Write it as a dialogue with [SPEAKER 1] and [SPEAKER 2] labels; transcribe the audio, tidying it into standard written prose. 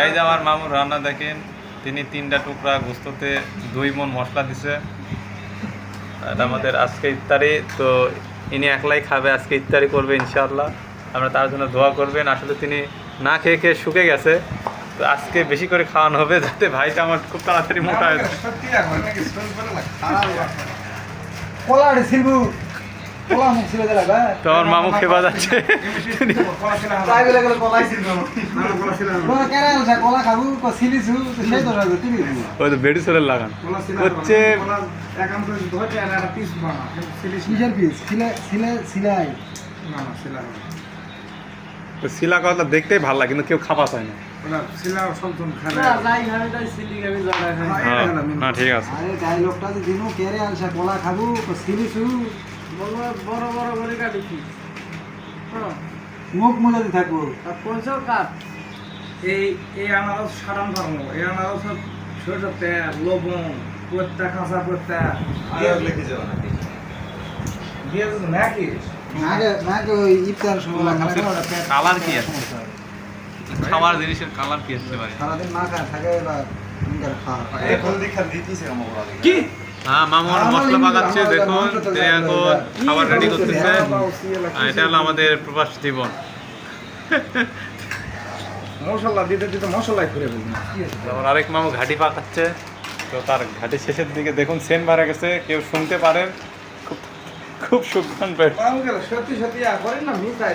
[SPEAKER 1] এই যে আমার মামুর রান্না দেখেন, তিনি 3টা টুকরা গোস্ততে 2 মণ মশলা দিছে। এটা আমাদের আজকে ইফতারি, তো ইনি একলাই খাবে, আজকে ইফতারি করবে ইনশাআল্লাহ। আমরা তার জন্য দোয়া করবেন। আসলে তিনি না খেয়ে খেয়ে শুকে গেছে, তো আজকে বেশি করে খাওয়ানো হবে যাতে ভাইটা আমার খুব তাড়াতাড়ি মোটা হয়ে যায়। তো আমার মামু খেপা যাচ্ছে। ওই তো বেডি সোলের লাগান হচ্ছে শিলা কথা দেখতেই ভালো লাগে, কিন্তু কেউ খাওয়া চায় না। না ঠিক আছে,
[SPEAKER 2] মুখ মুলাতে থাকবো।
[SPEAKER 3] এই আনারস সারাম ধর্ম, এই আনারস সরষের তেল, লবণ, পত্তা, কাঁচা পত্তা দিয়ে নাকি
[SPEAKER 2] ইফতার সময়
[SPEAKER 1] কালার কি আছে, খাওয়ার জিনিসের কালার কি আসতে পারে?
[SPEAKER 2] সারাদিন না খায় থাকে বা
[SPEAKER 3] কি
[SPEAKER 1] হ্যাঁ, মামুর মশলা পাকাচ্ছে দেখুন, তিনি এখন খাবার রেডি করতেছে। এটা হলো আমাদের প্রবাস জীবন।
[SPEAKER 3] মশলা দিতে দিতে মশলাই করে ফেলবি।
[SPEAKER 1] যেমন আরেক মামু ঘাটি পাকাচ্ছে, তো তার ঘাটি শেষের দিকে দেখুন সেন্ট বাড়া গেছে, কেউ শুনতে পারেন, খুব খুব সুগন্ধ।
[SPEAKER 3] সত্যি সত্যি করেন না মিঠাই।